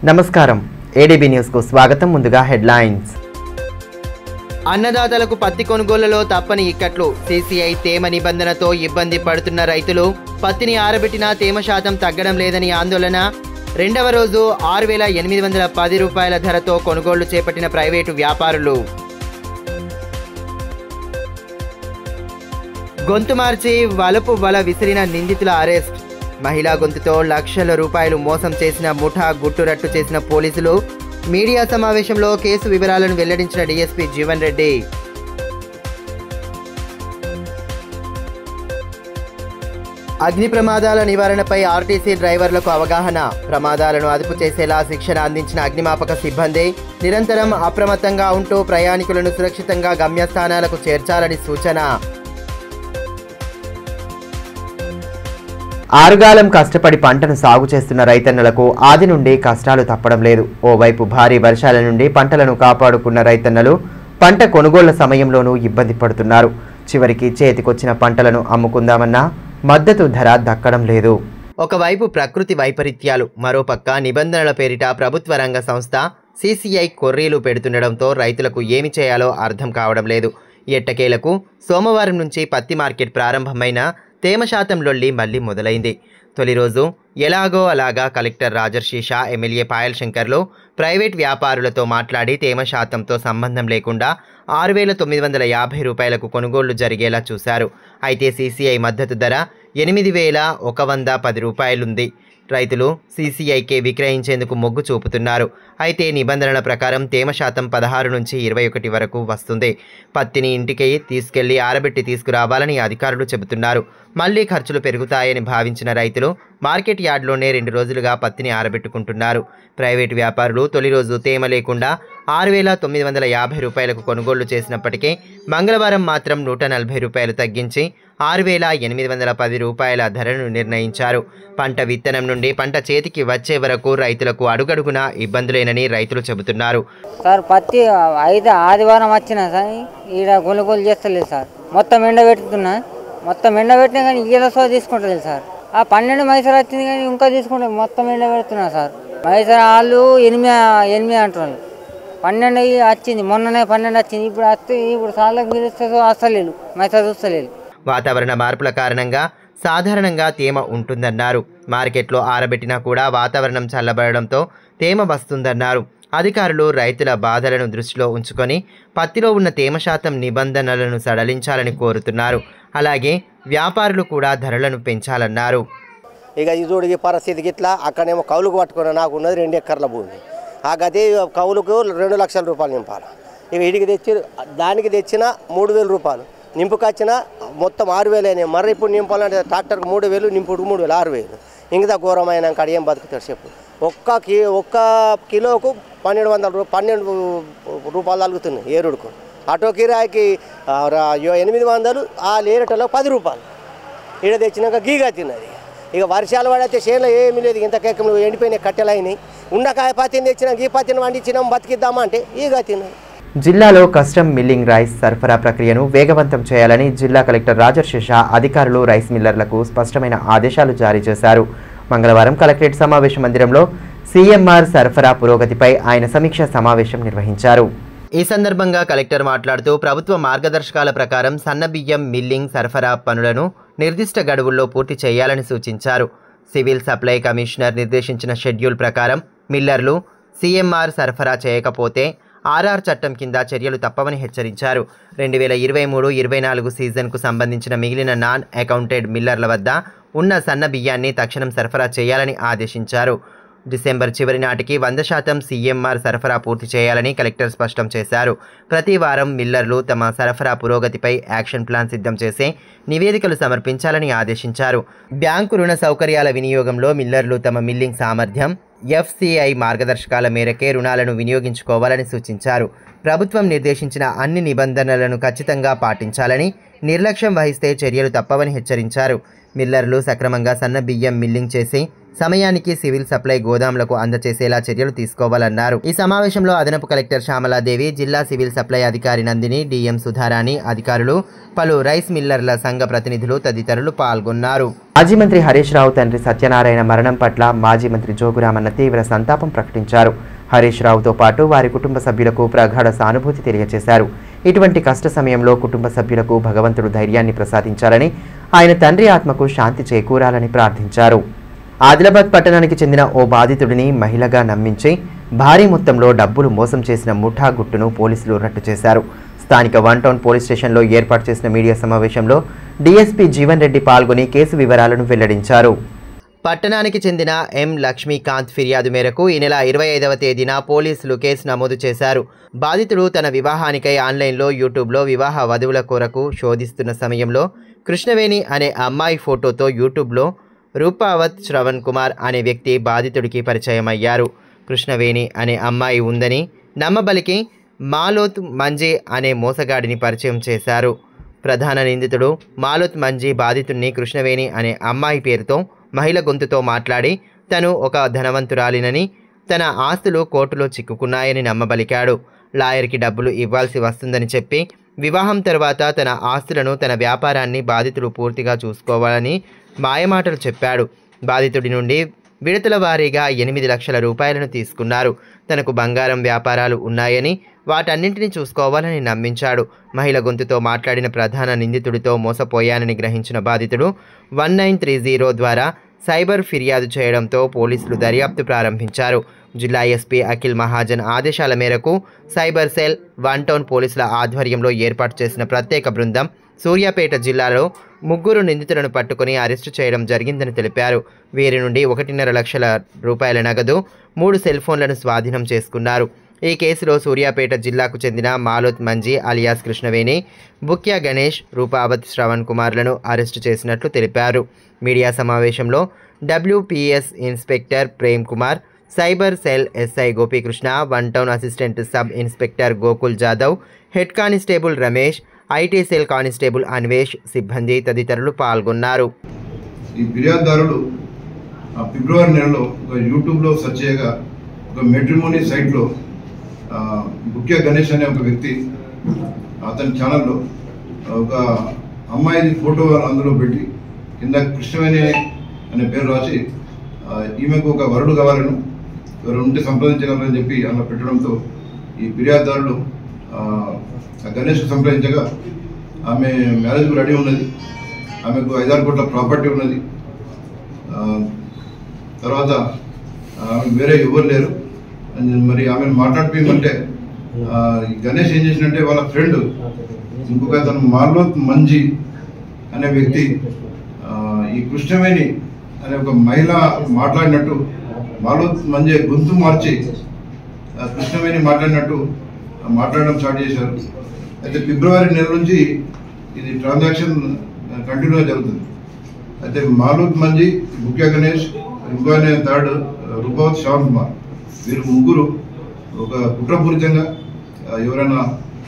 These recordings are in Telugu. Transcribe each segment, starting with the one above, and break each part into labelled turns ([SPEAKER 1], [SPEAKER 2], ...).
[SPEAKER 1] నమస్కారం ఏడీబీ న్యూస్ కు స్వాగతం. ముందుగా హెడ్లైన్స్.
[SPEAKER 2] అన్నదాతలకు పత్తి కొనుగోలులో తప్పని ఇక్కట్లు. సీసీఐ తేమ నిబంధనతో ఇబ్బంది పడుతున్న రైతులు పత్తిని ఆరబెట్టినా తేమ శాతం తగ్గడం లేదని ఆందోళన. రెండవ రోజు 6,810 రూపాయల ధరతో కొనుగోళ్లు చేపట్టిన ప్రైవేటు వ్యాపారులు. గొంతు మార్చి వలపు వల విసిరిన నిందితుల అరెస్ట్. మహిళా గొంతుతో లక్షల రూపాయలు మోసం చేసిన ముఠా గుట్టురట్టు చేసిన పోలీసులు. మీడియా సమావేశంలో కేసు వివరాలను వెల్లడించిన డీఎస్పీ జీవన్ రెడ్డి. అగ్ని ప్రమాదాల నివారణపై ఆర్టీసీ డ్రైవర్లకు అవగాహన. ప్రమాదాలను అదుపు చేసేలా శిక్షణ అందించిన అగ్నిమాపక సిబ్బంది నిరంతరం అప్రమత్తంగా ఉంటూ ప్రయాణికులను సురక్షితంగా గమ్యస్థానాలకు చేర్చాలని సూచన.
[SPEAKER 1] ఆరుగాలం కష్టపడి పంటను సాగు చేస్తున్న రైతన్నలకు ఆది నుండి కష్టాలు తప్పడం లేదు. ఓవైపు భారీ వర్షాల నుండి పంటలను కాపాడుకున్న రైతన్నలు పంట కొనుగోళ్ల సమయంలోనూ ఇబ్బంది పడుతున్నారు. చివరికి చేతికొచ్చిన పంటలను అమ్ముకుందామన్నా మద్దతు ధర దక్కడం లేదు.
[SPEAKER 2] ఒకవైపు ప్రకృతి వైపరీత్యాలు, మరోపక్క నిబంధనల పేరిట ప్రభుత్వ రంగ సంస్థ సీసీఐ కొర్రీలు పెడుతుండడంతో రైతులకు ఏమి చేయాలో అర్థం కావడం లేదు. ఎట్టకేలకు సోమవారం నుంచి పత్తి మార్కెట్ ప్రారంభమైన తేమ శాతం లొల్లి మళ్లీ మొదలైంది. తొలి రోజు ఎలాగో అలాగా కలెక్టర్ రాజర్షి షా, ఎమ్మెల్యే పాయల్ శంకర్లు ప్రైవేట్ వ్యాపారులతో మాట్లాడి తేమ శాతంతో సంబంధం లేకుండా 6,950 రూపాయలకు కొనుగోళ్లు జరిగేలా చూశారు. అయితే సీసీఐ మద్దతు ధర 8,110 రూపాయలుంది. రైతులు సీసీఐకే విక్రయించేందుకు మొగ్గు చూపుతున్నారు. అయితే నిబంధనల ప్రకారం తేమ శాతం 16 నుంచి 21 వరకు వస్తుంది. పత్తిని ఇంటికి తీసుకెళ్లి ఆరబెట్టి తీసుకురావాలని అధికారులు చెబుతున్నారు. మళ్లీ ఖర్చులు పెరుగుతాయని భావించిన రైతులు మార్కెట్ యార్డ్లోనే 2 రోజులుగా పత్తిని ఆరబెట్టుకుంటున్నారు. ప్రైవేటు వ్యాపారులు తొలి రోజు తేమ లేకుండా 6,950 రూపాయలకు కొనుగోళ్లు చేసినప్పటికీ మంగళవారం మాత్రం 140 రూపాయలు తగ్గించి 6,810 రూపాయల ధరను నిర్ణయించారు. పంట విత్తనం నుండి పంట చేతికి వచ్చే వరకు రైతులకు అడుగడుగునా ఇబ్బందులేనని రైతులు చెబుతున్నారు.
[SPEAKER 3] సార్ పత్తి అయితే ఆదివారం వచ్చినా సార్ ఈడ కొనుగోలు చేస్తలేదు సార్. మొత్తం ఎండబెట్టుతున్నా, మొత్తం ఎండబెట్టినా కానీ ఈలసో తీసుకుంటలేదు సార్. ఆ 12 మైసర్ వచ్చింది కానీ ఇంకా తీసుకుంటే మొత్తం ఎండబెడుతున్నా సార్. మైసర్ వాళ్ళు 8 అంటున్నారు. 12 వచ్చింది, మొన్ననే 12 వచ్చింది. ఇప్పుడు వస్తే ఇప్పుడు సార్లకు పిలుస్తుందో వస్తలేదు, మైసర్ చూస్తలేదు.
[SPEAKER 2] వాతావరణ మార్పుల కారణంగా సాధారణంగా తేమ ఉంటుందన్నారు. మార్కెట్లో ఆరబెట్టినా కూడా వాతావరణం చల్లబడడంతో తేమ వస్తుందన్నారు. అధికారులు రైతుల బాధలను దృష్టిలో ఉంచుకొని పత్తిలో ఉన్న తేమ శాతం నిబంధనలను సడలించాలని కోరుతున్నారు. అలాగే వ్యాపారులు కూడా ధరలను పెంచాలన్నారు.
[SPEAKER 4] ఇక ఈ చూడు పరిస్థితికి ఇట్లా అక్కడేమో కౌలుకు పట్టుకున్న నాకు ఉన్నది 2 ఎకర్ల భూమి. ఆ గది కౌలుకు 2 లక్షల రూపాయలు నింపాలి. ఇక ఇడికి తెచ్చి దానికి తెచ్చిన 3,000 రూపాయలు, నింపుకొచ్చిన మొత్తం 6,000 అయినాయి. మరి ఇప్పుడు నింపాలంటే ట్రాక్టర్కి 3,000, నింపుడు 3,000, 6,000. ఇంకా ఘోరమైన కాడ ఏం బతుకుతాడు చెప్పు. ఒక్క కిలోకు 12 రూపాయలు తగ్గుతున్నాయి ఏరుడుకు. ఆటో కిరాయికి 800, ఆ లేరటలో 10 రూపాయలు. ఈడ తెచ్చినాక గీగా తిన్నది. ఇక వర్షాలు పడితే చేనులో ఏమీ లేదు. ఇంతకేకం ఎండిపోయినాయి, కట్టెలు అయినాయి. ఉండకాయ పత్తిని తెచ్చినా గీ పత్తిని వండించినాం బతికిద్దామా అంటే ఈగా తిన్నది.
[SPEAKER 1] జిల్లాలో కస్టమ్ మిల్లింగ్ రైస్ సరఫరా ప్రక్రియను వేగవంతం చేయాలని జిల్లా కలెక్టర్ రాజర్షి షా అధికారులు రైస్ మిల్లర్లకు స్పష్టమైన ఆదేశాలు జారీ చేశారు. మంగళవారం కలెక్టరేట్ సమావేశ మందిరంలో సీఎంఆర్ సరఫరా పురోగతిపై ఆయన సమీక్ష సమావేశం నిర్వహించారు.
[SPEAKER 2] ఈ సందర్భంగా కలెక్టర్ మాట్లాడుతూ ప్రభుత్వ మార్గదర్శకాల ప్రకారం సన్నబియ్యం మిల్లింగ్ సరఫరా పనులను నిర్దిష్ట గడువుల్లో పూర్తి చేయాలని సూచించారు. సివిల్ సప్లై కమిషనర్ నిర్దేశించిన షెడ్యూల్ ప్రకారం మిల్లర్లు సీఎంఆర్ సరఫరా చేయకపోతే ఆర్ఆర్ చట్టం కింద చర్యలు తప్పవని హెచ్చరించారు. 2023-24 సీజన్కు సంబంధించిన మిగిలిన నాన్ అకౌంటెడ్ మిల్లర్ల వద్ద ఉన్న సన్న బియ్యాన్ని తక్షణం సరఫరా చేయాలని ఆదేశించారు. డిసెంబర్ చివరి నాటికి 100% సీఎంఆర్ సరఫరా పూర్తి చేయాలని కలెక్టర్ స్పష్టం చేశారు. ప్రతి వారం మిల్లర్లు తమ సరఫరా పురోగతిపై యాక్షన్ ప్లాన్ సిద్ధం చేసి నివేదికలు సమర్పించాలని ఆదేశించారు. బ్యాంకు రుణ సౌకర్యాల వినియోగంలో మిల్లర్లు తమ మిల్లింగ్ సామర్థ్యం, ఎఫ్సిఐ మార్గదర్శకాల మేరకే రుణాలను వినియోగించుకోవాలని సూచించారు. ప్రభుత్వం నిర్దేశించిన అన్ని నిబంధనలను ఖచ్చితంగా పాటించాలని, నిర్లక్ష్యం వహిస్తే చర్యలు తప్పవని హెచ్చరించారు. మిల్లర్లు సక్రమంగా సన్న బియ్యం మిల్లింగ్ చేసి సమయానికి సివిల్ సప్లై గోదాములకు అందజేసేలా చర్యలు తీసుకోవాలన్నారు. ఈ సమావేశంలో అదనపు కలెక్టర్ శ్యామలాదేవి, జిల్లా సివిల్ సప్లై అధికారి నందిని, డిఎం సుధారాణి, అధికారులు, పలు రైస్ మిల్లర్ల సంఘ ప్రతినిధులు తదితరులు పాల్గొన్నారు.
[SPEAKER 1] మాజీ మంత్రి హరీష్ రావు తండ్రి సత్యనారాయణ మరణం పట్ల మాజీ మంత్రి జోగురామన్న తీవ్ర సంతాపం ప్రకటించారు. హరీష్ రావుతో పాటు వారి కుటుంబ సభ్యులకు ప్రగాఢ సానుభూతి తెలియజేశారు. ఇటువంటి కష్ట సమయంలో కుటుంబ సభ్యులకు భగవంతుడు ధైర్యాన్ని ప్రసాదించాలని, ఆయన తండ్రి ఆత్మకు శాంతి చేకూరాలని ప్రార్థించారు. ఆదిలాబాద్ పట్టణానికి చెందిన ఓ బాధితుడిని మహిళగా నమ్మించి భారీ మొత్తంలో డబ్బులు మోసం చేసిన ముఠా గుట్టును పోలీసులు రట్టు చేశారు. స్థానిక 1 టౌన్ పోలీస్ స్టేషన్లో ఏర్పాటు చేసిన మీడియా సమావేశంలో డీఎస్పీ జీవన్ రెడ్డి పాల్గొని కేసు వివరాలను వెల్లడించారు.
[SPEAKER 2] పట్టణానికి చెందిన ఎం లక్ష్మీకాంత్ ఫిర్యాదు మేరకు ఈ నెల 25వ తేదీన పోలీసులు కేసు నమోదు చేశారు. బాధితుడు తన వివాహానికై ఆన్లైన్లో యూట్యూబ్లో వివాహ వధువుల కొరకు శోధిస్తున్న సమయంలో కృష్ణవేణి అనే అమ్మాయి ఫోటోతో యూట్యూబ్లో రూపావత్ శ్రవణ్ కుమార్ అనే వ్యక్తి బాధితుడికి పరిచయం అయ్యారు. కృష్ణవేణి అనే అమ్మాయి ఉందని నమ్మబలికి మాలోత్ మంజీ అనే మోసగాడిని పరిచయం చేశారు. ప్రధాన నిందితుడు మాలోత్ మంజీ బాధితుడిని కృష్ణవేణి అనే అమ్మాయి పేరుతో మహిళ గొంతుతో మాట్లాడి తను ఒక ధనవంతురాలినని, తన ఆస్తులు కోర్టులో చిక్కుకున్నాయని నమ్మబలికాడు. లాయర్కి డబ్బులు ఇవ్వాల్సి వస్తుందని చెప్పి వివాహం తర్వాత తన ఆస్తులను, తన వ్యాపారాన్ని బాధితుడు పూర్తిగా చూసుకోవాలని మాయమాటలు చెప్పాడు. బాధితుడి నుండి విడతల వారీగా 8 లక్షల రూపాయలను తీసుకున్నారు. తనకు బంగారం వ్యాపారాలు ఉన్నాయని, వాటన్నింటినీ చూసుకోవాలని నమ్మించాడు. మహిళ గొంతుతో మాట్లాడిన ప్రధాన నిందితుడితో మోసపోయానని గ్రహించిన బాధితుడు 1930 ద్వారా సైబర్ ఫిర్యాదు చేయడంతో పోలీసులు దర్యాప్తు ప్రారంభించారు. జిల్లా ఎస్పీ అఖిల్ మహాజన్ ఆదేశాల మేరకు సైబర్ సెల్ 1 టౌన్ పోలీసుల ఆధ్వర్యంలో ఏర్పాటు చేసిన ప్రత్యేక బృందం సూర్యాపేట జిల్లాలో 3 నిందితులను పట్టుకుని అరెస్టు చేయడం జరిగిందని తెలిపారు. వీరి నుండి 1.5 లక్షల రూపాయల నగదు, 3 సెల్ ఫోన్లను స్వాధీనం చేసుకున్నారు. ఈ కేసులో సూర్యాపేట జిల్లాకు చెందిన మాలోత్ మంజీ అలియాస్ కృష్ణవేణి, బుక్యా గణేష్, రూపావత్ శ్రవణ్ కుమార్లను అరెస్టు చేసినట్లు తెలిపారు. మీడియా సమావేశంలో WPS inspector Prem Kumar, cyber cell SI Gopikrishna, 1 town assistant sub inspector Gokul Jadhav, head constable Ramesh, IT cell constable Anvesh, సిబ్బంది తదితరులు పాల్గొన్నారు.
[SPEAKER 5] ఈ ఫిర్యాదుదారుడు ఫిబ్రవరి నెలలో ఒక యూట్యూబ్లో సెర్చ్ చేయగా ఒక మెట్రిమోనీ సైట్లో బుక్యా గణేష్ అనే ఒక వ్యక్తి అతని ఛానల్లో ఒక అమ్మాయి ఫోటో అందులో పెట్టి కింద కృష్ణవేణి అనే పేరు రాసి ఈమెకు ఒక వరుడు కావాలను, ఎవరు ఉంటే సంప్రదించగలరని చెప్పి అలా పెట్టడంతో ఈ ఫిర్యాదుదారుడు గణేష్కు సంప్రదించగా ఆమె మ్యారేజ్కు రెడీ ఉన్నది, ఆమెకు 5-6 కోట్ల ప్రాపర్టీ ఉన్నది, తర్వాత వేరే ఎవరు లేరు. మరి ఆమెను మాట్లాడిపోయమంటే గణేష్ ఏం చేసినట్టే వాళ్ళ ఫ్రెండ్ ఇంకొక అతను మాలోత్ మంజీ అనే వ్యక్తి ఈ కృష్ణవేణి అనే ఒక మహిళ మాట్లాడినట్టు మాలోత్ మంజీ గొంతు మార్చి కృష్ణవేణి మాట్లాడినట్టు మాట్లాడడం స్టార్ట్ చేశారు. అయితే ఫిబ్రవరి నెల నుంచి ఇది ట్రాన్సాక్షన్ కంటిన్యూగా జరుగుతుంది. అయితే మాలోత్ మంజీ, బుక్యా గణేష్, ఇంకో థర్డ్ రూపావత్ శ్రవణ్ కుమార్, వీరు 3 ఒక కుట్రపూరితంగా ఎవరైనా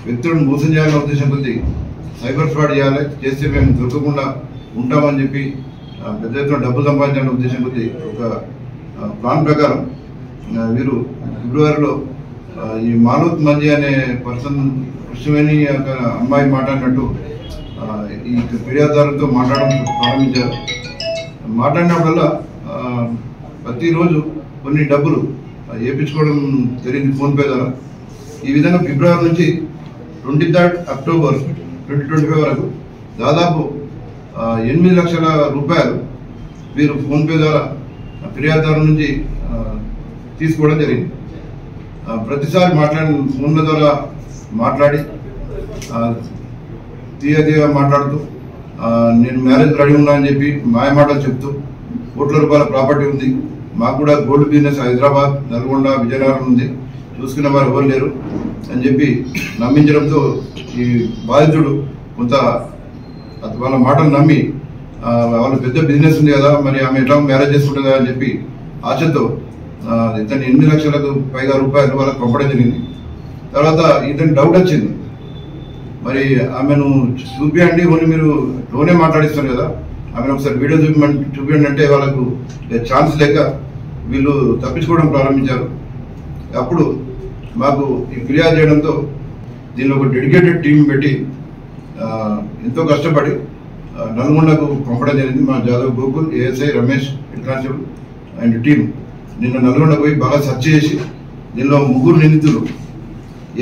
[SPEAKER 5] వ్యక్తులను మోసం చేయాలనే ఉద్దేశం కొద్దీ సైబర్ ఫ్రాడ్ చేయాలి, చేస్తే మేము దొరకకుండా ఉంటామని చెప్పి పెద్ద ఎత్తున డబ్బు సంపాదించాలనే ఉద్దేశం కొద్దీ ఒక ప్లాన్ ప్రకారం వీరు ఫిబ్రవరిలో ఈ మాలోత్ మంజీ అనే పర్సన్ కృష్ణవేణి అమ్మాయి మాట్లాడినట్టు ఈ ఫిర్యాదుదారులతో మాట్లాడడం ప్రారంభించారు. మాట్లాడినప్పుడల్లా ప్రతిరోజు కొన్ని డబ్బులు వేయించుకోవడం జరిగింది ఫోన్పే ద్వారా. ఈ విధంగా ఫిబ్రవరి నుంచి 23 అక్టోబర్ 2025 వరకు దాదాపు 8 లక్షల రూపాయలు వీరు ఫోన్పే ద్వారా ఫిర్యాదుదారుల నుంచి తీసుకోవడం జరిగింది. ప్రతిసారి ఫోన్ల ద్వారా మాట్లాడి తీయగా మాట్లాడుతూ నేను మ్యారేజ్ రెడీ ఉన్నా అని చెప్పి మాయమాటలు చెప్తూ కోట్ల రూపాయల ప్రాపర్టీ ఉంది, మాకు కూడా గోల్డ్ బిజినెస్ హైదరాబాద్, నల్గొండ, విజయనగరం ఉంది, చూసుకున్న వారు ఎవరు లేరు అని చెప్పి నమ్మించడంతో ఈ బాధితుడు కొంత వాళ్ళ మాటలు నమ్మి వాళ్ళ పెద్ద బిజినెస్ ఉంది కదా, మరి ఆమె ఎట్లా మ్యారేజ్ చేసుకుంటుందా అని చెప్పి ఆశతో ఇతను 8 లక్షలకు పైగా రూపాయలు వాళ్ళకి పంపడం జరిగింది. తర్వాత ఇతను డౌట్ వచ్చింది, మరి ఆమెను చూపియండి, ఓన్లీ మీరు లోనే మాట్లాడిస్తారు కదా, ఆమెను ఒకసారి వీడియో చూపించండి అంటే వాళ్ళకు ఛాన్స్ లేక వీళ్ళు తప్పించుకోవడం ప్రారంభించారు. అప్పుడు మాకు ఈ ఫిర్యాదు చేయడంతో దీనిలో ఒక డెడికేటెడ్ టీం పెట్టి ఎంతో కష్టపడి నల్గొండకు పంపడం జరిగింది. మా Jadhav Gokul, ASI Ramesh, head constable and team నిన్న నల్గొండకు పోయి బాగా సెర్చ్ చేసి దీనిలో 3 నిందితులు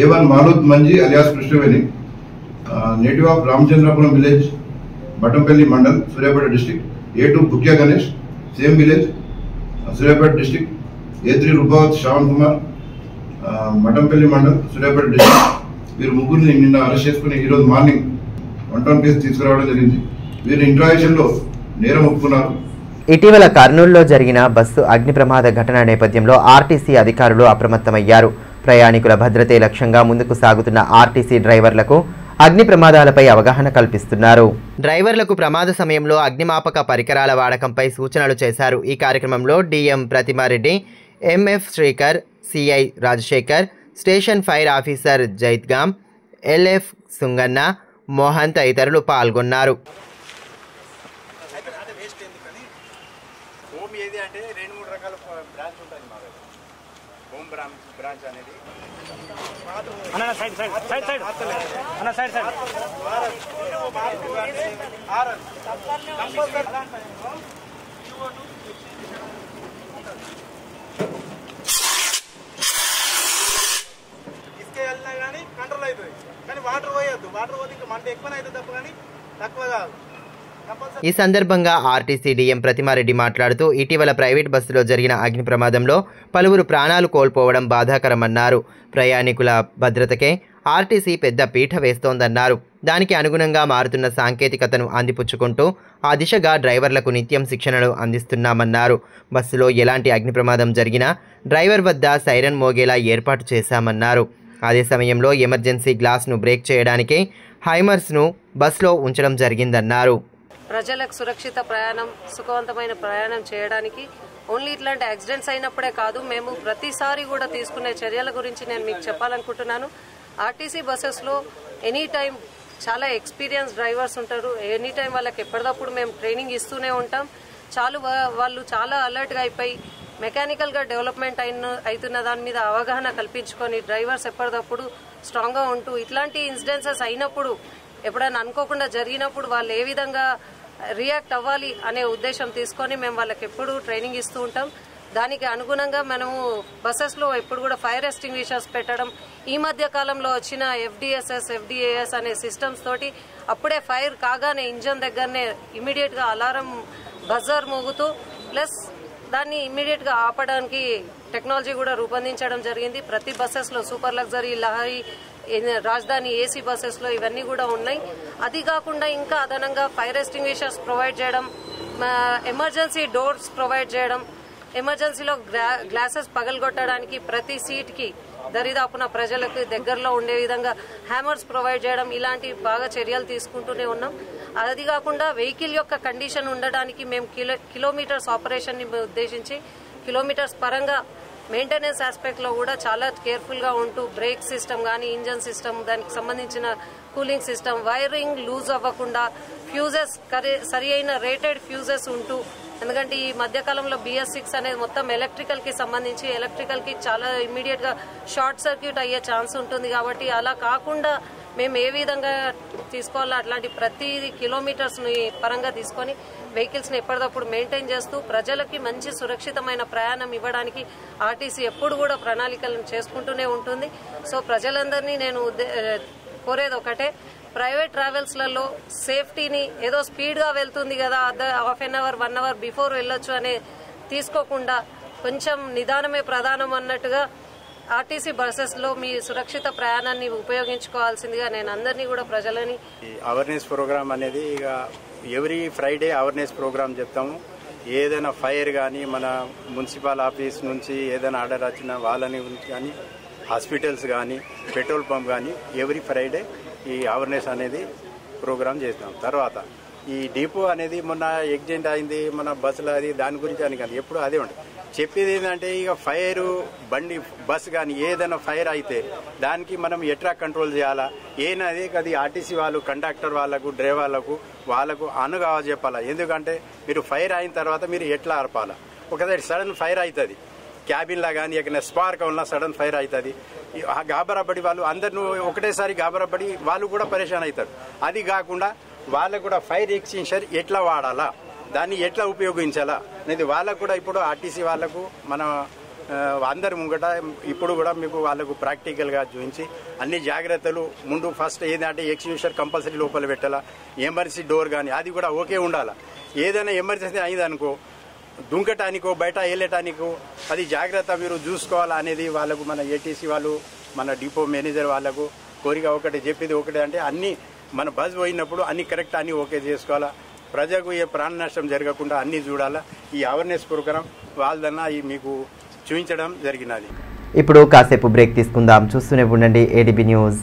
[SPEAKER 5] A1 Malothu Manji alias Krishnaveni, native of Ramachandrapuram village, Batampalli mandal, Suryapet district. A2 Bukya Ganesh, same village, Suryapet district. A3 Rupavath Shravan Kumar, Matampalli mandal, Suryapet district. వీరు 3 నిన్న అరెస్ట్ చేసుకుని ఈరోజు మార్నింగ్ 1 కేసు తీసుకురావడం జరిగింది. వీరి ఇంట్రాక్షన్లో నేరం ఒప్పుకున్నారు.
[SPEAKER 1] ఇటీవల కర్నూలులో జరిగిన బస్సు అగ్ని ప్రమాద ఘటన నేపథ్యంలో ఆర్టీసీ అధికారులు అప్రమత్తమయ్యారు. ప్రయాణికుల భద్రతే లక్ష్యంగా ముందుకు సాగుతున్న ఆర్టీసీ డ్రైవర్లకు అగ్ని ప్రమాదాలపై అవగాహన కల్పిస్తున్నారు.
[SPEAKER 2] డ్రైవర్లకు ప్రమాద సమయంలో అగ్నిమాపక పరికరాల వాడకంపై సూచనలు చేశారు. ఈ కార్యక్రమంలో DM Pratima Reddy, MF Srikar, CI Rajasekhar, station fire officer Jaitgam, LF Sunganna, Mohan తదితరులు పాల్గొన్నారు. ఈ సందర్భంగా ఆర్టీసీ డిఎం ప్రతిమారెడ్డి మాట్లాడుతూ ఇటీవల ప్రైవేట్ బస్సులో జరిగిన అగ్ని ప్రమాదంలో పలువురు ప్రాణాలు కోల్పోవడం బాధాకరమన్నారు. ప్రయాణికుల భద్రతకే ఆర్టీసీ పెద్ద పీఠ వేస్తోందన్నారు. దానికి అనుగుణంగా మారుతున్న సాంకేతికతను అందిపుచ్చుకుంటూ ఆ దిశగా డ్రైవర్లకు నిత్యం శిక్షణలు అందిస్తున్నామన్నారు. బస్సులో ఎలాంటి అగ్ని ప్రమాదం జరిగినా డ్రైవర్ వద్ద సైరన్ మోగేలా ఏర్పాటు చేశామన్నారు. అదే సమయంలో ఎమర్జెన్సీ గ్లాస్ను బ్రేక్ చేయడానికి హైమర్స్ను బస్సులో ఉంచడం జరిగిందన్నారు.
[SPEAKER 6] ప్రజలకు సురక్షిత ప్రయాణం, సుఖవంతమైన ప్రయాణం చేయడానికి ఓన్లీ ఇట్లాంటి యాక్సిడెంట్స్ అయినప్పుడే కాదు, మేము ప్రతిసారి కూడా తీసుకునే చర్యల గురించి నేను మీకు చెప్పాలనుకుంటున్నాను. ఆర్టీసీ బస్సెస్లో ఎనీ టైం చాలా ఎక్స్పీరియన్స్ డ్రైవర్స్ ఉంటారు. ఎనీ టైం వాళ్ళకి ఎప్పటికప్పుడు మేము ట్రైనింగ్ ఇస్తూనే ఉంటాం. వాళ్ళు చాలా అలర్ట్గా అయిపోయి మెకానికల్గా డెవలప్మెంట్ అవుతున్న దాని మీద అవగాహన కల్పించుకొని డ్రైవర్స్ ఎప్పటికప్పుడు స్ట్రాంగ్గా ఉంటూ ఇట్లాంటి ఇన్సిడెన్సెస్ అయినప్పుడు ఎప్పుడైనా అనుకోకుండా జరిగినప్పుడు వాళ్ళు ఏ విధంగా రియాక్ట్ అవ్వాలి అనే ఉద్దేశం తీసుకొని మేము వాళ్ళకి ఎప్పుడు ట్రైనింగ్ ఇస్తూ ఉంటాం. దానికి అనుగుణంగా మనము బస్సెస్లో ఎప్పుడు కూడా ఫైర్ ఎక్స్టింగ్విషర్స్ పెట్టడం, ఈ మధ్య కాలంలో వచ్చిన FDSS, FDAS అనే సిస్టమ్స్ తోటి అప్పుడే ఫైర్ కాగానే ఇంజన్ దగ్గరనే ఇమీడియట్గా అలారం బజర్ మోగుతూ ప్లస్ దాన్ని ఇమ్మీడియట్గా ఆపడానికి టెక్నాలజీ కూడా రూపొందించడం జరిగింది. ప్రతి బస్సెస్లో సూపర్ లగ్జరీ, లహరి, రాజధాని ఏసీ బస్సెస్లో ఇవన్నీ కూడా ఉన్నాయి. అది కాకుండా ఇంకా అదనంగా ఫైర్ ఎక్స్టింగ్విషర్స్ ప్రొవైడ్ చేయడం, ఎమర్జెన్సీ డోర్స్ ప్రొవైడ్ చేయడం, ఎమర్జెన్సీలో గ్లాసెస్ పగలగొట్టడానికి ప్రతి సీట్కి దరిదాపున ప్రజలకు దగ్గరలో ఉండే విధంగా హ్యామర్స్ ప్రొవైడ్ చేయడం, ఇలాంటి బాగా చర్యలు తీసుకుంటూనే ఉన్నాం. అది కాకుండా వెహికల్ యొక్క కండిషన్ ఉండడానికి మేము కిలోమీటర్స్ ఆపరేషన్ని ఉద్దేశించి కిలోమీటర్స్ పరంగా మెయింటెనెన్స్ ఆస్పెక్ట్లో కూడా చాలా కేర్ఫుల్గా ఉంటూ బ్రేక్ సిస్టమ్ కానీ, ఇంజన్ సిస్టమ్, దానికి సంబంధించిన కూలింగ్ సిస్టమ్, వైరింగ్ లూజ్ అవ్వకుండా, ఫ్యూజెస్ సరి అయిన రేటెడ్ ఫ్యూజెస్ ఉంటూ, ఎందుకంటే ఈ మధ్యకాలంలో BS6 అనేది మొత్తం ఎలక్ట్రికల్కి సంబంధించి ఎలక్ట్రికల్కి చాలా ఇమ్మీడియట్గా షార్ట్ సర్క్యూట్ అయ్యే ఛాన్స్ ఉంటుంది. కాబట్టి అలా కాకుండా మేము ఏ విధంగా తీసుకోవాలో అట్లాంటి ప్రతి కిలోమీటర్స్ని పరంగా తీసుకొని వెహికల్స్ని ఎప్పటికప్పుడు మెయింటైన్ చేస్తూ ప్రజలకి మంచి సురక్షితమైన ప్రయాణం ఇవ్వడానికి ఆర్టీసీ ఎప్పుడు కూడా ప్రణాళికలను చేసుకుంటూనే ఉంటుంది. సో ప్రజలందరినీ నేను కోరేది ఒకటే, ప్రైవేట్ ట్రావెల్స్లలో సేఫ్టీని ఏదో స్పీడ్గా వెళ్తుంది కదా, half an hour 1 hour before వెళ్ళొచ్చు అనే తీసుకోకుండా కొంచెం నిదానమే ప్రధానం అన్నట్టుగా ఆర్టీసీ బస్సెస్లో మీ సురక్షిత ప్రయాణాన్ని ఉపయోగించుకోవాల్సిందిగా నేను అందరినీ కూడా ప్రజలని
[SPEAKER 7] అవేర్నెస్ ప్రోగ్రామ్ అనేది ఇక ఎవ్రీ ఫ్రైడే అవేర్నెస్ ప్రోగ్రామ్ చెప్తాము. ఏదైనా ఫైర్ కానీ మన మున్సిపల్ ఆఫీస్ నుంచి ఏదైనా ఆర్డర్ వచ్చిన వాళ్ళని కానీ, హాస్పిటల్స్ కానీ, పెట్రోల్ పంప్ కానీ ఎవ్రీ ఫ్రైడే ఈ అవేర్నెస్ అనేది ప్రోగ్రామ్ చేస్తాం. తర్వాత ఈ డిపో అనేది మొన్న యాక్సిడెంట్ అయింది మన బస్సులో, అది దాని గురించి అని కానీ ఎప్పుడు అదే ఉంటుంది. చెప్పేది ఏంటంటే ఇక ఫైర్ బండి బస్ కానీ ఏదైనా ఫైర్ అయితే దానికి మనం ఎట్లా కంట్రోల్ చేయాలా ఏనది అది ఆర్టీసీ వాళ్ళు కండక్టర్ వాళ్ళకు డ్రైవర్లకు వాళ్ళకు అనుగా చెప్పాలా. ఎందుకంటే మీరు ఫైర్ అయిన తర్వాత మీరు ఎట్లా ఆర్పాలా. ఒకసారి సడన్ ఫైర్ అవుతుంది క్యాబిన్లా కానీ ఎక్కడ స్పార్క్ ఉన్న సడన్ ఫైర్ అవుతుంది. గాబరాపడి వాళ్ళు అందరిని ఒకటేసారి గాబరాపడి వాళ్ళు కూడా పరేషాన్ అవుతారు. అది కాకుండా వాళ్ళకు కూడా ఫైర్ ఎక్స్టింగ్విషర్ ఎట్లా వాడాలా, దాన్ని ఎట్లా ఉపయోగించాలా అనేది వాళ్ళకు కూడా ఇప్పుడు ఆర్టీసీ వాళ్ళకు మన అందరి ముంగట ఇప్పుడు కూడా మీకు వాళ్ళకు ప్రాక్టికల్గా చూపించి అన్ని జాగ్రత్తలు ముందు ఫస్ట్ ఏంటంటే ఎక్స్టింగ్విషర్ కంపల్సరీ లోపల పెట్టాలా. ఎమర్జెన్సీ డోర్ కానీ అది కూడా ఓకే ఉండాలా. ఏదైనా ఎమర్జెన్సీ అయిందనుకో దుంకటానికో బయట వెళ్ళటానికో అది జాగ్రత్త మీరు చూసుకోవాలా అనేది వాళ్ళకు మన ఏటీసీ వాళ్ళు మన డిపో మేనేజర్ వాళ్ళకు కోరిక ఒకటి చెప్పేది ఒకటి అంటే అన్ని మన బస్ పోయినప్పుడు అన్ని కరెక్ట్ అన్ని ఓకే చేసుకోవాలా. ప్రజలకు ఏ ప్రాణ నష్టం జరగకుండా అన్ని చూడాలా. ఈ అవేర్నెస్ ప్రోగ్రాం వాళ్ళదన్నా మీకు చూపించడం జరిగినది.
[SPEAKER 1] ఇప్పుడు కాసేపు బ్రేక్ తీసుకుందాం. చూస్తూనే ఉండండి ADB news.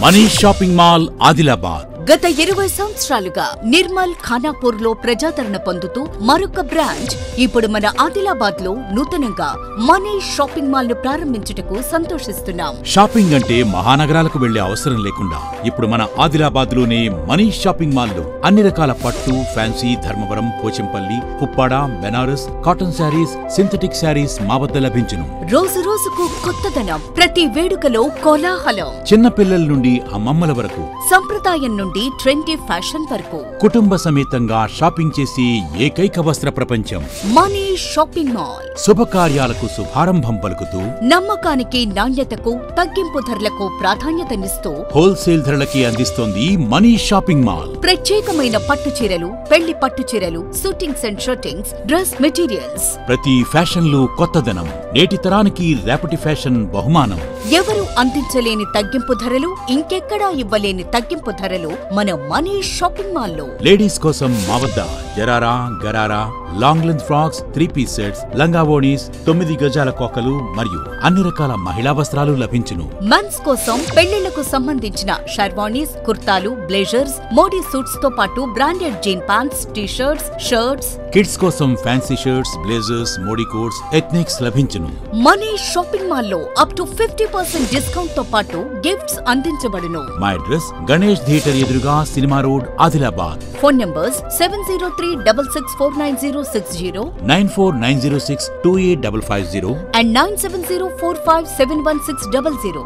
[SPEAKER 8] Manish shopping mall Adilabad
[SPEAKER 9] గత 20 సంవత్సరాలుగా నిర్మల్ ఖానాపూర్ లో ప్రజాదరణ పొందుతూ మరొక బ్రాంచ్ ఇప్పుడు మన ఆదిలాబాద్ లో నూతనంగా మనీష్ షాపింగ్ మాల్ ను ప్రారంభించుటకు సంతోషిస్తున్నాం.
[SPEAKER 8] షాపింగ్ అంటే మహానగరాలకు వెళ్లే అవసరం లేకుండా ఇప్పుడు మన ఆదిలాబాద్ లోనే మనీష్ షాపింగ్ మాల్ లో అన్ని రకాల పట్టు, fancy, Dharmavaram, Pochampalli, Puppada, Banaras, cotton sarees, synthetic sarees మా వద్ద లభించును.
[SPEAKER 9] రోజు రోజుకు కొత్తదనం, ప్రతి వేడుకలో కోలాహలం.
[SPEAKER 8] చిన్న పిల్లల నుండి అమ్మమ్మల వరకు,
[SPEAKER 9] సంప్రదాయం నుండి ట్రెండీ ఫ్యాషన్ వరకు
[SPEAKER 8] కుటుంబ సమేతంగా షాపింగ్ చేసి ఏకైక వస్త్ర ప్రపంచం
[SPEAKER 9] మనీష్ షాపింగ్ మాల్.
[SPEAKER 8] శుభకార్యాలకు శుభారంభం పలుకుతూ
[SPEAKER 9] నమ్మకానికి, నాణ్యతకు, తగ్గింపు ధరలకు ప్రాధాన్యతనిస్తూ
[SPEAKER 8] హోల్సేల్ ధరలకి అందిస్తోంది మనీష్ షాపింగ్ మాల్.
[SPEAKER 9] ప్రత్యేకమైన పట్టు చీరలు, పెళ్లి పట్టు చీరలు, shootings and shirtings, dress materials.
[SPEAKER 8] ప్రతి ఫ్యాషన్ లో కొత్తదనం, నేటి తరానికి రేపటి ఫ్యాషన్ బహుమానం.
[SPEAKER 9] ఎవరు అందించలేని తగ్గింపు ధరలు, ఇంకెక్కడా ఇవ్వలేని తగ్గింపు ధరలు మన మనీష్ షాపింగ్ మాల్ లో.
[SPEAKER 8] లేడీస్ కోసం మా వద్ద జరారా, gharara, long length frocks, 3-piece sets, లంగావోణీస్, 9 గజాల కోకలు మరియు అన్ని రకాల మహిళా వస్త్రాలు లభించును.
[SPEAKER 9] మెన్స్ కోసం పెళ్లిళ్లకు సంబంధించిన షర్వానీస్, కుర్తాలు, బ్లేజర్స్, మోడీ సూట్స్ తో పాటు branded jean pants, T-shirts, shirts.
[SPEAKER 8] Kids కోసం fancy shirts, blazers, Modi coats, ethnics లభించును.
[SPEAKER 9] మనీష్ షాపింగ్ మాల్ లో అప్ టు 50% డిస్కౌంట్ తో పాటు గిఫ్ట్స్ అందించబడును.
[SPEAKER 8] మా అడ్రస్ గణేష్ థియేటర్ ఎదురుగా cinema road, Adilabad.
[SPEAKER 9] Phone numbers 703-6649-060,
[SPEAKER 8] 9490628550
[SPEAKER 9] and 9704571600.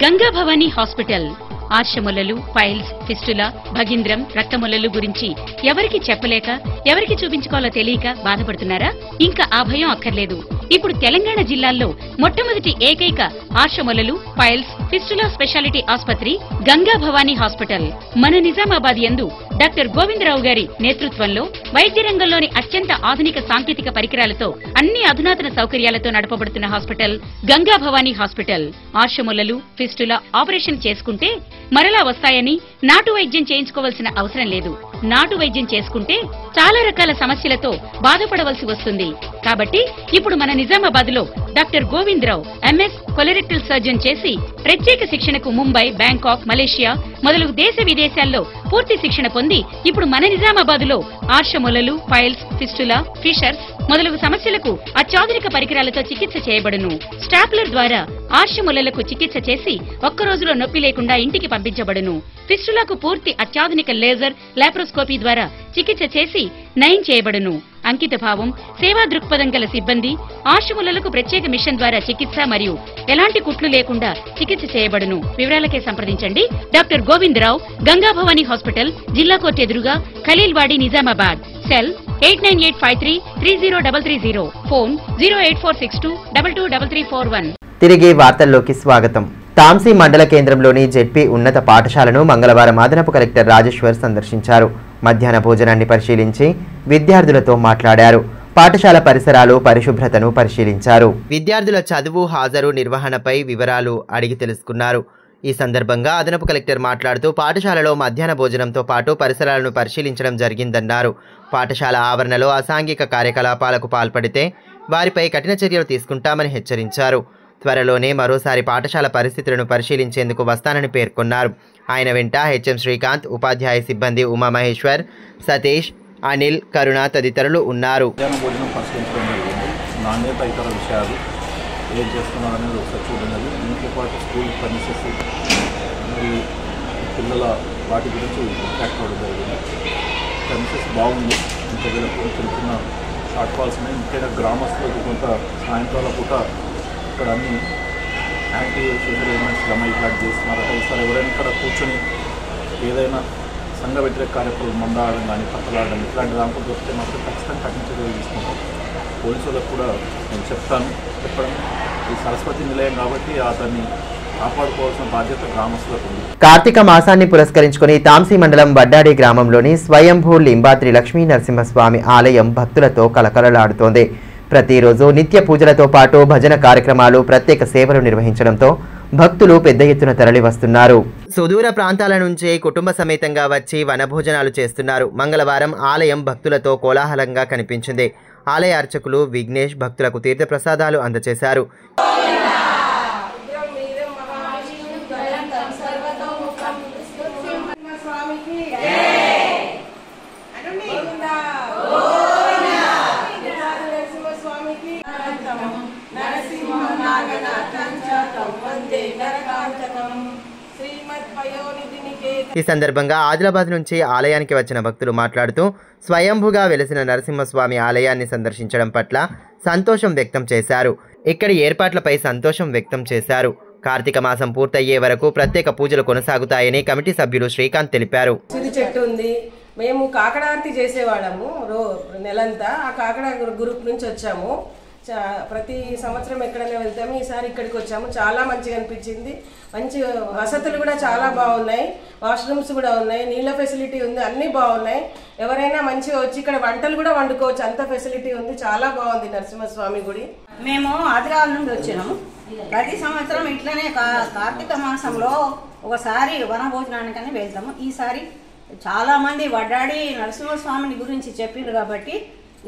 [SPEAKER 10] Ganga Bhavani hospital ఆర్షములలు, పైల్స్, ఫిస్టులా, భగింద్రం, రక్తములలు గురించి ఎవరికి చెప్పలేక, ఎవరికి చూపించుకోవాలో తెలియక బాధపడుతున్నారా? ఇంకా ఆ భయం అక్కర్లేదు. ఇప్పుడు తెలంగాణ జిల్లాల్లో మొట్టమొదటి ఏకైక ఆర్షములలు, పైల్స్, ఫిస్టులా స్పెషాలిటీ ఆసుపత్రి గంగా భవానీ హాస్పిటల్ మన నిజామాబాద్ యందు డాక్టర్ గోవిందరావు గారి నేతృత్వంలో వైద్య రంగంలోని అత్యంత ఆధునిక సాంకేతిక పరికరాలతో అన్ని అధునాతన సౌకర్యాలతో నడపబడుతున్న హాస్పిటల్ గంగా భవానీ హాస్పిటల్. ఆర్షములలు, ఫిస్టులా ఆపరేషన్ చేసుకుంటే మరలా వస్తాయని నాటు వైద్యం చేయించుకోవాల్సిన అవసరం లేదు. నాటు వైద్యం చేసుకుంటే చాలా రకాల సమస్యలతో బాధపడవలసి వస్తుంది. కాబట్టి ఇప్పుడు మన నిజామాబాద్ లో doctor Govindarao MS colorectal surgeon చేసి ప్రత్యేక శిక్షణకు ముంబై, బ్యాంకాక్, మలేషియా మొదలగు దేశ విదేశాల్లో పూర్తి శిక్షణ పొంది ఇప్పుడు మన నిజామాబాద్ లో ఆర్షములలు, పైల్స్, ఫిస్టులా, ఫిషర్స్ మొదలగు సమస్యలకు అత్యాధునిక పరికరాలతో చికిత్స చేయబడును. స్టాప్లర్ ద్వారా ఆర్షములలకు చికిత్స చేసి ఒక్క రోజులో నొప్పి లేకుండా ఇంటికి పంపించబడును. ఫిస్టులకు పూర్తి అత్యాధునిక లేజర్, లాప్రోస్కోపీ ద్వారా చికిత్స చేసి నయం చేయబడును. అంకిత భావం, సేవా దృక్పథం గల సిబ్బంది, ఆర్షములలకు ప్రత్యేక మిషన్ ద్వారా చికిత్స మరియు ఎలాంటి కుట్లు లేకుండా చికిత్స చేయబడును. వివరాలకే సంప్రదించండి డాక్టర్ గోవిందరావు, గంగా భవానీ హాస్పిటల్, జిల్లా కోర్టు ఎదురుగా, ఖలీల్వాడి, నిజామాబాద్. సెల్ 8985330330. ఫోన్ 08462223341.
[SPEAKER 1] తిరిగి వార్తల్లోకి స్వాగతం. తాంసీ మండల కేంద్రంలోని జెడ్పీ ఉన్నత పాఠశాలను మంగళవారం అదనపు కలెక్టర్ రాజేశ్వర్ సందర్శించారు. మధ్యాహ్న భోజనాన్ని పరిశీలించి విద్యార్థులతో మాట్లాడారు. పాఠశాల పరిసరాలు, పరిశుభ్రతను పరిశీలించారు.
[SPEAKER 2] విద్యార్థుల చదువు, హాజరు, నిర్వహణపై వివరాలు అడిగి తెలుసుకున్నారు. ఈ సందర్భంగా అదనపు కలెక్టర్ మాట్లాడుతూ పాఠశాలలో మధ్యాహ్న భోజనంతో పాటు పరిసరాలను పరిశీలించడం జరిగిందన్నారు. పాఠశాల ఆవరణలో అసాంఘిక కార్యకలాపాలకు పాల్పడితే వారిపై కఠిన చర్యలు తీసుకుంటామని హెచ్చరించారు. త్వరలోనే మరోసారి పాఠశాల పరిస్థితులను పరిశీలించేందుకు వస్తానని పేర్కొన్నారు. ఆయన వెంట హెచ్ఎం శ్రీకాంత్, ఉపాధ్యాయ సిబ్బంది ఉమామహేశ్వర్, సతీష్, అనిల్, కరుణ తదితరులు ఉన్నారు.
[SPEAKER 11] భోజనం పరిశీలించడం జరిగింది. నాణ్యత ఇతర విషయాలు ఏం చేస్తున్నారు అనేది ఒకసారి చూడడం జరిగింది. దీంతో పాటు స్కూల్ ఫర్నిచర్స్ మరియు పిల్లల వాటి గురించి ఇంపాక్ట్ అవ్వడం జరిగింది. ఫర్నిచర్స్ బాగుంది. ఇంకా వీళ్ళకు చిన్న చిన్న షార్ట్ ఫాల్స్ ఉన్నాయి. ముఖ్యంగా గ్రామస్తులకు కొంత సాయంత్రాల పూట ఇక్కడ అన్ని యాంటీ సోషల్ ఎలిమెంట్స్ గమ ఇట్లాంటి చేస్తున్నారు. ఈసారి ఎవరైనా ఇక్కడ కూర్చొని ఏదైనా సంఘ వ్యతిరేక కార్యక్రమాలు మందాడడం కానీ పక్కలాడడం ఇట్లాంటి దాంట్లో దొరికితే మాత్రం ఖచ్చితంగా కఠిన చర్యలు తీసుకుంటాం. పోలీసులకు కూడా నేను చెప్పడం ఈ సరస్వతి నిలయం కాబట్టి అతన్ని కాపాడుకోవాల్సిన బాధ్యత గ్రామస్తులకు ఉంది.
[SPEAKER 1] కార్తీక మాసాన్ని పురస్కరించుకుని తాంసీ మండలం వడ్డాడి గ్రామంలోని స్వయంభూ లింబాద్రి లక్ష్మీ నరసింహస్వామి ఆలయం భక్తులతో కలకలలాడుతోంది. ప్రతిరోజు నిత్య పూజలతో పాటు భజన కార్యక్రమాలు, ప్రత్యేక సేవలు నిర్వహించడంతో భక్తులు పెద్ద ఎత్తున తరలి వస్తున్నారు.
[SPEAKER 2] సుదూర ప్రాంతాల నుంచి కుటుంబ సమేతంగా వచ్చి వనభోజనాలు చేస్తున్నారు. మంగళవారం ఆలయం భక్తులతో కోలాహలంగా కనిపించింది. ఆలయ అర్చకులు విఘ్నేష్ భక్తులకు తీర్థప్రసాదాలు అందజేశారు. ఈ సందర్భంగా ఆదిలాబాద్ నుంచి ఆలయానికి వచ్చిన భక్తులు మాట్లాడుతూ స్వయంభుగా వెలిసిన నరసింహస్వామి ఆలయాన్ని సందర్శించడం పట్ల సంతోషం వ్యక్తం చేశారు. ఇక్కడి ఏర్పాట్లపై సంతోషం వ్యక్తం చేశారు. కార్తీక మాసం పూర్తయ్యే వరకు ప్రత్యేక పూజలు కొనసాగుతాయని కమిటీ సభ్యులు శ్రీకాంత్ తెలిపారు.
[SPEAKER 12] చెట్టు ఉంది. మేము కాకడార్తి చేసేవాళ్ళము నెలంతా. ఆ కాకడ గ్రూప్ నుంచి వచ్చాము. ప్రతి సంవత్సరం ఎక్కడైనా వెళ్తాము. ఈసారి ఇక్కడికి వచ్చాము. చాలా మంచిగా అనిపించింది. మంచి వసతులు కూడా చాలా బాగున్నాయి. వాష్రూమ్స్ కూడా ఉన్నాయి. నీళ్ళ ఫెసిలిటీ ఉంది. అన్నీ బాగున్నాయి. ఎవరైనా మంచిగా వచ్చి ఇక్కడ వంటలు కూడా వండుకోవచ్చు. అంత ఫెసిలిటీ ఉంది. చాలా బాగుంది నరసింహస్వామి గుడి.
[SPEAKER 13] మేము ఆదిలాబాద్ నుండి వచ్చినాము. ప్రతి సంవత్సరం ఇట్లనే కార్తీక మాసంలో ఒకసారి వనభోజనానికని వెళ్తాము. ఈసారి చాలా మంది వడ్డాడి నరసింహస్వామిని గురించి చెప్పిండ్రు కాబట్టి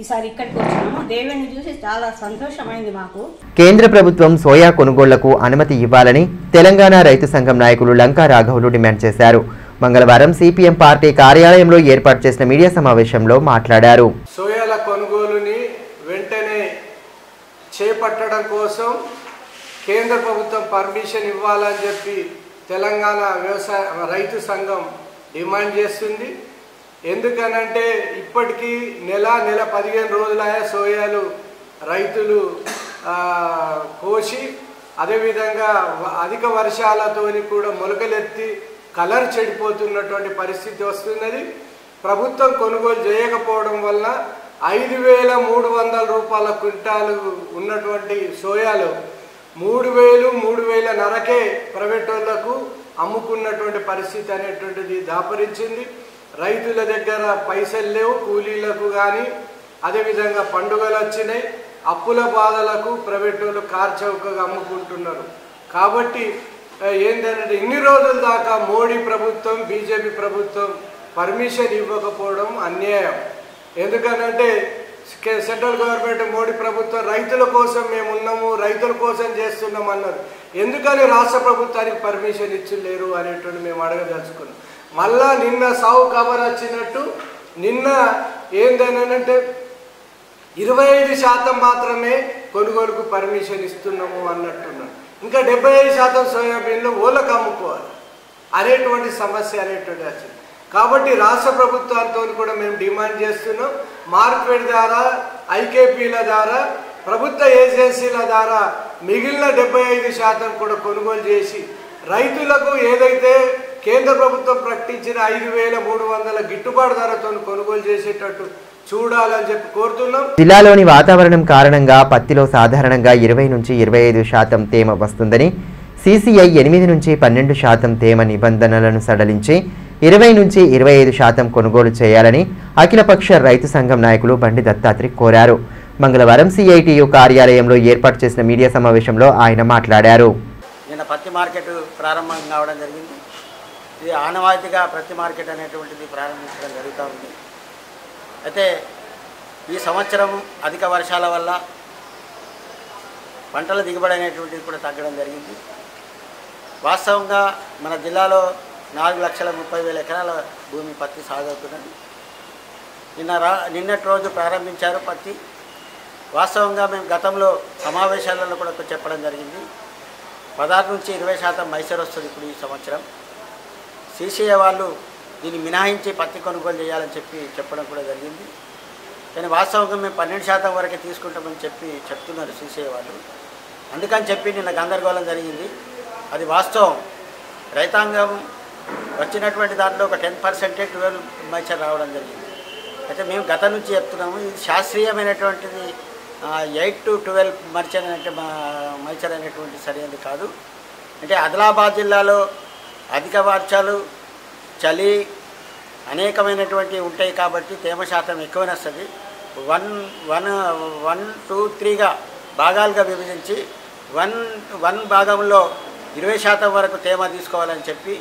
[SPEAKER 13] ఈసారి ఇక్కడికి వచ్చినాము. దేవుని చూసి చాలా సంతోషమైంది మాకు.
[SPEAKER 1] కేంద్ర ప్రభుత్వం సోయా కొనుగోళ్లకు అనుమతి ఇవ్వాలని తెలంగాణ రైతు సంఘం నాయకులు లంకా రాఘవులు డిమాండ్ చేశారు. మంగళవారం సిపిఎం పార్టీ కార్యాలయంలో ఏర్పాటు చేసిన మీడియా సమావేశంలో మాట్లాడారు.
[SPEAKER 14] సోయాల కొనుగోలుని వెంటనే చేపట్టడం కోసం కేంద్ర ప్రభుత్వం పర్మిషన్ ఇవ్వాలని చెప్పి తెలంగాణ రైతు సంఘం డిమాండ్ చేస్తుంది. ఎందుకనంటే ఇప్పటికీ నెల 15 రోజులయ్యా సోయాలు రైతులు కోసి, అదేవిధంగా అధిక వర్షాలతోని కూడా మొలకలెత్తి కలర్ చెడిపోతున్నటువంటి పరిస్థితి వస్తున్నది. ప్రభుత్వం కొనుగోలు చేయకపోవడం వల్ల 5,300 రూపాయల క్వింటాలు ఉన్నటువంటి సోయాలు 3,000-3,500కే ప్రైవేట్ వాళ్ళకు అమ్ముకున్నటువంటి పరిస్థితి అనేటువంటిది దాపరించింది. రైతుల దగ్గర పైసలు లేవు కూలీలకు కానీ, అదేవిధంగా పండుగలు వచ్చినాయి, అప్పుల బాధలకు ప్రైవేట్ వాళ్ళు కార్చౌకగా అమ్ముకుంటున్నారు. కాబట్టి ఏంటంటే ఇన్ని రోజుల దాకా మోడీ ప్రభుత్వం, బీజేపీ ప్రభుత్వం పర్మిషన్ ఇవ్వకపోవడం అన్యాయం. ఎందుకనంటే సెంట్రల్ గవర్నమెంట్ మోడీ ప్రభుత్వం రైతుల కోసం మేము ఉన్నాము, రైతుల కోసం చేస్తున్నాం అన్నారు. ఎందుకని రాష్ట్ర ప్రభుత్వానికి పర్మిషన్ ఇచ్చలేరు అనేటువంటి మేము అడగదలుచుకున్నాం. మళ్ళా నిన్న సావు కవర్ వచ్చినట్టు నిన్న ఏందనంటే 25% మాత్రమే కొనుగోలుకు పర్మిషన్ ఇస్తున్నాము అన్నట్టున్నాం. ఇంకా 75% సోయాబీన్లు ఓళ్ళకు అమ్ముకోవాలి అనేటువంటి సమస్య అనేటువంటి వచ్చింది. కాబట్టి రాష్ట్ర ప్రభుత్వాలతో కూడా మేము డిమాండ్ చేస్తున్నాం. మార్కెట్ ద్వారా, ఐకేపీల ద్వారా, ప్రభుత్వ ఏజెన్సీల ద్వారా మిగిలిన 75% కూడా కొనుగోలు చేసి రైతులకు ఏదైతే కేంద్ర ప్రభుత్వం ప్రకటించిన 5,300 గిట్టుబాటు ధరతో కొనుగోలు చేసేటట్టు చూడాలని చెప్పి కోరుతున్నాం.
[SPEAKER 1] జిల్లాలోని వాతావరణం కారణంగా పత్తిలో సాధారణంగా 20-25% తేమ వస్తుందని, సిసిఐ 8-12% తేమ నిబంధనలను సడలించి 20-25% కొనుగోలు చేయాలని అఖిలపక్ష రైతు సంఘం నాయకులు బండి దత్తాత్రి కోరారు. మంగళవారం సిఐటియు కార్యాలయంలో ఏర్పాటు చేసిన మీడియా సమావేశంలో ఆయన మాట్లాడారు.
[SPEAKER 15] నిన్న పత్తి మార్కెట్ ప్రారంభం కావడం జరిగింది. ఇది ఆనవాయితీగా పత్తి మార్కెట్ అనేటువంటిది ప్రారంభించడం జరుగుతూ ఉంది. అయితే ఈ సంవత్సరం అధిక వర్షాల వల్ల పంటల దిగుబడి అనేటువంటిది కూడా తగ్గడం జరిగింది. వాస్తవంగా మన జిల్లాలో 4,30,000 ఎకరాల భూమి పత్తి సాగు అవుతున్నది. నిన్నటి రోజు ప్రారంభించారు పత్తి. వాస్తవంగా మేము గతంలో సమావేశాలలో కూడా చెప్పడం జరిగింది, 16 నుంచి 20% మైసర్ వస్తుంది ఇప్పుడు ఈ సంవత్సరం. సీసీఐ వాళ్ళు దీన్ని మినహాయించి పత్తి కొనుగోలు చేయాలని చెప్పడం కూడా జరిగింది. కానీ వాస్తవంగా మేము 12% వరకే తీసుకుంటామని చెప్తున్నారు సీసీఐ వాళ్ళు. అందుకని చెప్పి నిన్న గందరగోళం జరిగింది. అది వాస్తవం. రైతాంగం వచ్చినటువంటి దాంట్లో ఒక 10% 12 మైసర్ రావడం జరిగింది. అయితే మేము గతం నుంచి చెప్తున్నాము, ఇది శాస్త్రీయమైనటువంటిది 8 to 12 మైసర్ అనేటువంటి సరైనది కాదు. అంటే ఆదిలాబాద్ జిల్లాలో అధిక వర్షాలు, చలి అనేకమైనటువంటి ఉంటాయి కాబట్టి తేమ శాతం ఎక్కువనే వస్తుంది. 1, 2, 3గా భాగాలుగా విభజించి 1 భాగంలో 20% వరకు తేమ తీసుకోవాలని చెప్పి,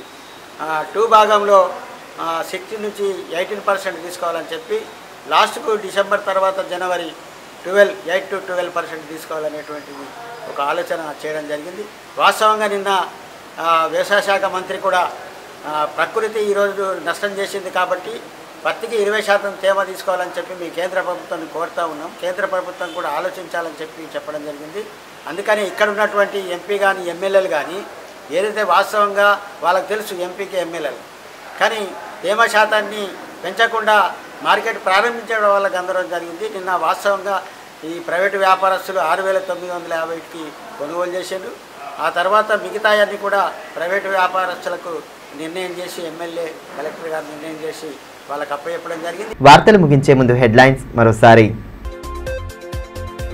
[SPEAKER 15] 2 భాగంలో 16 నుంచి 18% తీసుకోవాలని చెప్పి, లాస్ట్కు డిసెంబర్ తర్వాత జనవరి 8 to 12% తీసుకోవాలనేటువంటిది ఒక ఆలోచన చేయడం జరిగింది. వాస్తవంగా నిన్న వ్యవసాయ శాఖ మంత్రి కూడా ప్రకృతి ఈరోజు నష్టం చేసింది కాబట్టి పత్తికి 20% తేమ తీసుకోవాలని చెప్పి మీ కేంద్ర ప్రభుత్వాన్ని కోరుతూ ఉన్నాం. కేంద్ర ప్రభుత్వం కూడా ఆలోచించాలని చెప్పడం జరిగింది. అందుకని ఇక్కడ ఉన్నటువంటి ఎంపీ కానీ ఎమ్మెల్యేలు కానీ ఏదైతే వాస్తవంగా వాళ్ళకి తెలుసు ఎంపీకి ఎమ్మెల్యేలు, కానీ తేమ శాతాన్ని పెంచకుండా మార్కెట్ ప్రారంభించడం వల్ల గందరగోళం జరిగింది. నిన్న వాస్తవంగా ఈ ప్రైవేటు వ్యాపారస్తులు 6,950కి కొనుగోలు చేశారు. ఆ తర్వాత మిగతాయన్నీ కూడా ప్రైవేటు వ్యాపారస్తులకు నిర్ణయం చేసి ఎమ్మెల్యే కలెక్టర్ గారు నిర్ణయం చేసి వాళ్ళకి అప్పచెప్పడం జరిగింది.
[SPEAKER 1] వార్తలు ముగించే ముందు హెడ్లైన్స్ మరోసారి.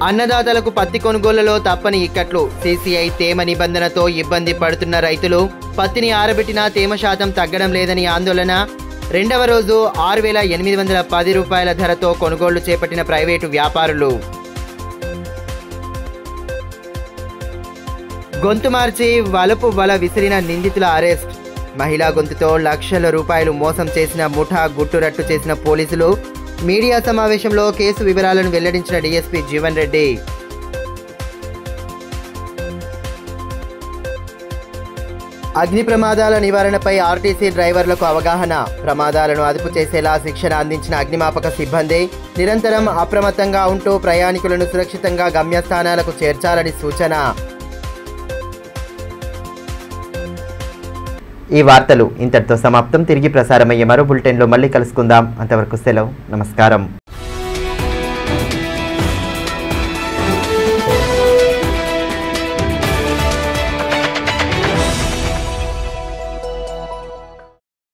[SPEAKER 2] అన్నదాతలకు పత్తి కొనుగోలులో తప్పని ఇక్కట్లు. సీసీఐ తేమ నిబంధనతో ఇబ్బంది పడుతున్న రైతులు. పత్తిని ఆరబెట్టినా తేమ శాతం తగ్గడం లేదని ఆందోళన. రెండవ రోజు 6,810 రూపాయల ధరతో కొనుగోళ్లు చేపట్టిన ప్రైవేటు వ్యాపారులు. గొంతు మార్చి వల విసిరిన నిందితుల అరెస్ట్. మహిళా గొంతుతో లక్షల రూపాయలు మోసం చేసిన ముఠా గుట్టురట్టు చేసిన పోలీసులు. మీడియా సమావేశంలో కేసు వివరాలను వెల్లడించిన డీఎస్పీ జీవన్ రెడ్డి. అగ్ని ప్రమాదాల నివారణపై ఆర్టీసీ డ్రైవర్లకు అవగాహన. ప్రమాదాలను అదుపు చేసేలా శిక్షణ అందించిన అగ్నిమాపక సిబ్బంది నిరంతరం అప్రమత్తంగా ఉంటూ ప్రయాణికులను సురక్షితంగా గమ్యస్థానాలకు చేర్చాలని సూచన.
[SPEAKER 1] ఈ వార్తలు ఇంతటితో సమాప్తం. తిరిగి ప్రసారమయ్యే మరో బులెటిన్లో మళ్ళీ కలుసుకుందాం. అంతవరకు సెలవు. నమస్కారం.